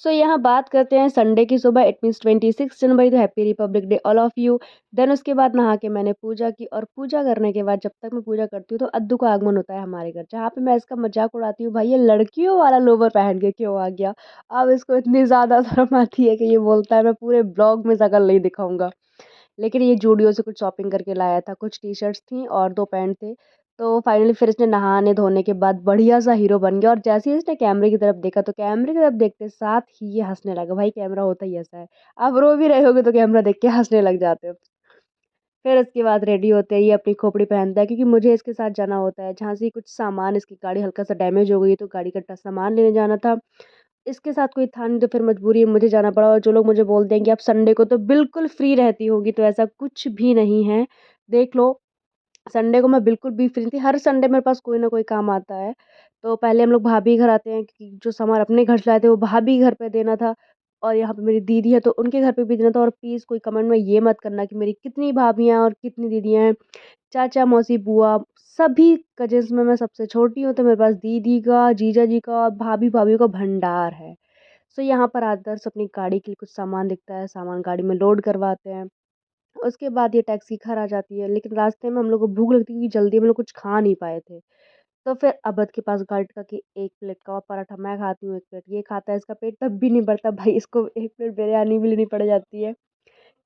सो यहाँ बात करते हैं संडे की सुबह, इट मीन्स 26 जनवरी, तो happy republic day all of you. Then उसके बाद नहा के मैंने पूजा की, और पूजा करने के बाद जब तक मैं पूजा करती हूँ तो अद्दू का आगमन होता है हमारे घर, जहाँ पे मैं इसका मजाक उड़ाती हूँ, भाई ये लड़कियों वाला लोवर पहन के क्यों आ गया। अब इसको इतनी ज़्यादा शर्म आती है कि ये बोलता है मैं पूरे ब्लॉग में शकल नहीं दिखाऊंगा। लेकिन ये जूडियो से कुछ शॉपिंग करके लाया था, कुछ टी शर्ट्स थी और 2 पैंट थे। तो फाइनली फिर इसने नहाने धोने के बाद बढ़िया सा हीरो बन गया, और जैसे ही इसने कैमरे की तरफ देखा तो कैमरे की तरफ देखते साथ ही ये हँसने लगा। भाई कैमरा होता ही ऐसा है, आप रो भी रहे होगे तो कैमरा देख के हँसने लग जाते हो। फिर उसके बाद रेडी होते ही ये अपनी खोपड़ी पहनता है, क्योंकि मुझे इसके साथ जाना होता है जहाँ से कुछ सामान, इसकी गाड़ी हल्का सा डैमेज हो गई है तो गाड़ी का सामान लेने जाना था। इसके साथ कोई था नहीं तो फिर मजबूरी में मुझे जाना पड़ा, और जो लोग मुझे बोलते हैं कि आप संडे को तो बिल्कुल फ्री रहती होगी, तो ऐसा कुछ भी नहीं है। देख लो, संडे को मैं बिल्कुल भी फ्री थी, हर संडे मेरे पास कोई ना कोई काम आता है। तो पहले हम लोग भाभी घर आते हैं, क्योंकि जो सामान अपने घर से लाए थे वो भाभी घर पे देना था, और यहाँ पे मेरी दीदी है तो उनके घर पे भी देना था। और प्लीज़ कोई कमेंट में ये मत करना कि मेरी कितनी भाभियाँ और कितनी दीदियाँ हैं। चाचा, मौसी, बुआ, सभी कज़िन्स में मैं सबसे छोटी हूँ, तो मेरे पास दीदी का, जीजा जी का और भाभी-भाभियों का भंडार है। सो यहाँ पर आदर्श अपनी गाड़ी के लिए कुछ सामान दिखता है, सामान गाड़ी में लोड करवाते हैं। उसके बाद ये टैक्सी घर आ जाती है, लेकिन रास्ते में हम लोग को भूख लगती है क्योंकि जल्दी हम लोग कुछ खा नहीं पाए थे। तो फिर अबद के पास गाड़ी का कि 1 प्लेट कबाब पराठा मैं खाती हूँ, 1 प्लेट ये खाता है, इसका पेट तब भी नहीं भरता, भाई इसको 1 प्लेट बिरयानी भी लेनी पड़ जाती है।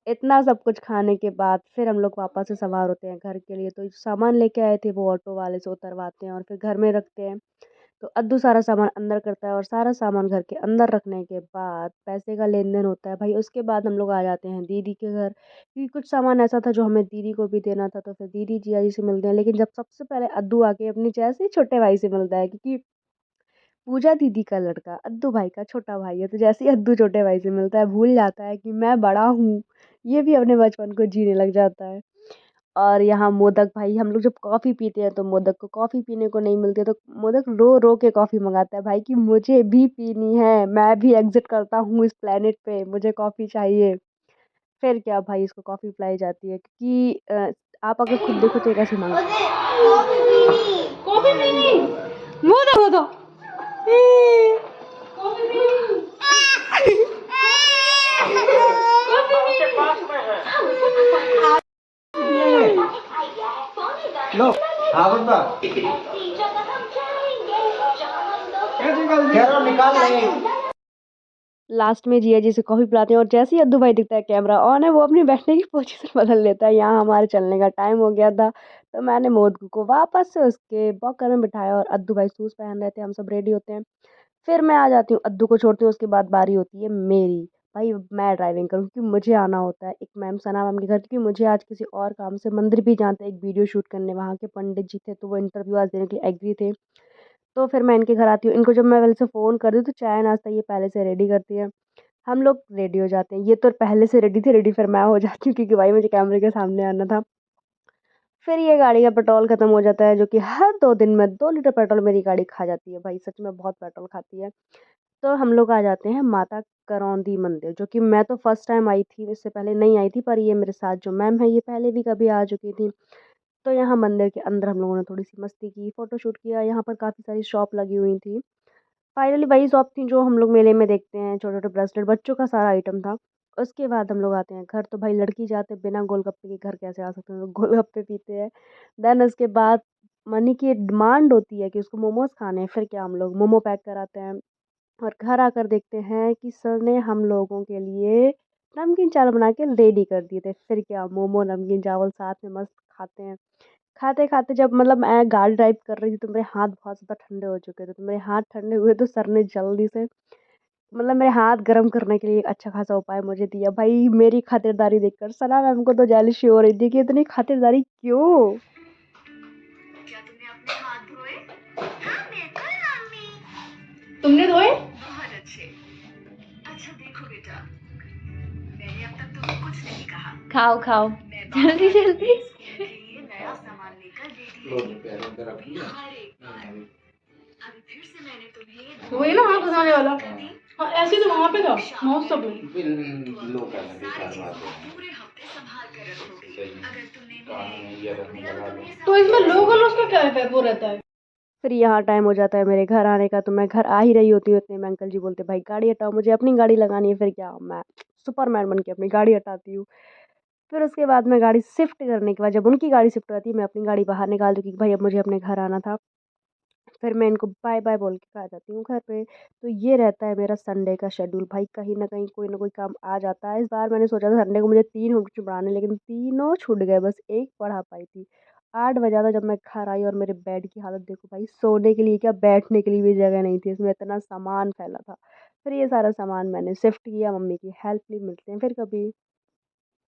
इतना सब कुछ खाने के बाद फिर हम लोग वापस से सवार होते हैं घर के लिए, तो जो सामान लेके आए थे वो ऑटो वाले से उतरवाते हैं और फिर घर में रखते हैं। तो अद्दू सारा सामान अंदर करता है, और सारा सामान घर के अंदर रखने के बाद पैसे का लेन-देन होता है भाई। उसके बाद हम लोग आ जाते हैं दीदी के घर, क्योंकि कुछ सामान ऐसा था जो हमें दीदी को भी देना था, तो फिर दीदी जीजाजी से मिलते हैं। लेकिन जब सबसे पहले अद्दू आके अपने जैसे ही छोटे भाई से मिलता है, क्योंकि पूजा दीदी का लड़का अद्दू भाई का छोटा भाई है, तो जैसे ही अद्दू छोटे भाई से मिलता है भूल जाता है कि मैं बड़ा हूँ, ये भी अपने बचपन को जीने लग जाता है। और यहाँ मोदक, भाई हम लोग जब कॉफ़ी पीते हैं तो मोदक को कॉफ़ी पीने को नहीं मिलती है, तो मोदक रो रो के कॉफ़ी मंगाता है भाई कि मुझे भी पीनी है, मैं भी एग्जिट करता हूँ इस प्लेनेट पे, मुझे कॉफ़ी चाहिए। फिर क्या भाई, इसको कॉफ़ी पिलाई जाती है, क्योंकि आप अगर खुद देखो तो ये कैसे मांगता है। कॉफ़ी पीनी, मोदक दो दो। लो हाँ बता निकाल लेंगे। लास्ट में जिया जी से कॉफ़ी पिलाते हैं, और जैसे ही अद्दू भाई दिखता है कैमरा ऑन है, वो अपनी बैठने की पोजीशन बदल लेता है। यहाँ हमारे चलने का टाइम हो गया था, तो मैंने मोदक को वापस से उसके बॉकर में बिठाया, और अद्दू भाई शूज़ पहन रहे थे, हम सब रेडी होते हैं। फिर मैं आ जाती हूँ, अद्दू को छोड़ती हूँ, उसके बाद बारी होती है मेरी। भाई मैं ड्राइविंग करूँ क्योंकि मुझे आना होता है एक मैम सना मैम के घर, क्योंकि मुझे आज किसी और काम से मंदिर भी जाना था, एक वीडियो शूट करने। वहाँ के पंडित जी थे तो वो इंटरव्यू आज देने के लिए एग्री थे। तो फिर मैं इनके घर आती हूँ, इनको जब मैं पहले से फ़ोन कर दूँ तो चाय नाश्ता ये पहले से रेडी करती है। हम लोग रेडी हो जाते हैं, ये तो पहले से रेडी थी, रेडी फिर मैं हो जाती हूँ क्योंकि भाई मुझे कैमरे के सामने आना था। फिर ये गाड़ी का पेट्रोल खत्म हो जाता है, जो कि हर 2 दिन में 2 लीटर पेट्रोल मेरी गाड़ी खा जाती है, भाई सच में बहुत पेट्रोल खाती है। तो हम लोग आ जाते हैं माता करौंदी मंदिर, जो कि मैं तो फर्स्ट टाइम आई थी, इससे पहले नहीं आई थी, पर ये मेरे साथ जो मैम है ये पहले भी कभी आ चुकी थी। तो यहाँ मंदिर के अंदर हम लोगों ने थोड़ी-सी मस्ती की, फ़ोटोशूट किया, यहाँ पर काफ़ी सारी शॉप लगी हुई थी। फाइनली वही शॉप थी जो हम लोग मेले में देखते हैं, छोटे-छोटे ब्रेसलेट, बच्चों का सारा आइटम था। उसके बाद हम लोग आते हैं घर, तो भाई लड़की जाते बिना गोलगप्पे के घर कैसे आ सकते हैं, तो गोलगप्पे पीते हैं। देन उसके बाद मनी की डिमांड होती है कि उसको मोमोज़ खाने हैं, फिर क्या हम लोग मोमो पैक कराते हैं, और घर आकर देखते हैं कि सर ने हम लोगों के लिए नमकीन चावल बना के रेडी कर दिए थे। फिर क्या मोमो, नमकीन चावल साथ में मस्त खाते हैं। खाते-खाते जब मतलब मैं गाड़ी ड्राइव कर रही थी तो मेरे हाथ बहुत ज़्यादा ठंडे हो चुके थे। तो मेरे हाथ ठंडे हुए तो सर ने जल्दी से मतलब मेरे हाथ गर्म करने के लिए एक अच्छा खासा उपाय मुझे दिया। भाई मेरी खातिरदारी देखकर सना मैम को तो जेलसी हो रही थी कि इतनी खातिरदारी क्यों? क्या तुमने अपने हाथ धोए? हाँ बिल्कुल मम्मी। तुमने धोए? बहुत अच्छे। अच्छा देखो बेटा, मैंने अब तक तुम्हें कुछ नहीं कहा। खाओ, खाओ। मैं जल्दी, जल्दी। स्कूल के लिए नया सामान लेकर रेडी रही। हर एक बार। अभी फिर से मैंने तुम्हें वही ना हाथ घुसाने वाला। दी। हाँ, ऐसे तो वहाँ पे था, माउस सब में। पूरे हफ्ते संभाल कर रखोगी। अगर तुमने तो इसमें लोगन उसका क्या वो रहता है? फिर यहाँ टाइम हो जाता है मेरे घर आने का, तो मैं घर आ ही रही होती हूँ, इतने में अंकल जी बोलते भाई गाड़ी हटाओ, मुझे अपनी गाड़ी लगानी है, फिर क्या मैं सुपरमैन बन के अपनी गाड़ी हटाती हूँ। फिर उसके बाद मैं गाड़ी शिफ्ट करने के बाद जब उनकी गाड़ी शिफ्ट हो जाती है, मैं अपनी गाड़ी बाहर निकाल दूँ कि भाई अब मुझे अपने घर आना था। फिर मैं इनको बाय बाय बोल के आ जाती हूँ घर पे। तो ये रहता है मेरा संडे का शेड्यूल भाई, कहीं न कहीं कोई ना कोई काम आ जाता है। इस बार मैंने सोचा था संडे को मुझे 3 होमवर्क पढ़ाने, लेकिन तीनों छूट गए, बस 1 पढ़ा पाई थी। 8 बजा था जब मैं घर आई, और मेरे बेड की हालत देखो भाई, सोने के लिए क्या बैठने के लिए भी जगह नहीं थी, इसमें इतना सामान फैला था। फिर ये सारा सामान मैंने शिफ्ट किया, मम्मी की हेल्प ली, मिलते हैं फिर कभी।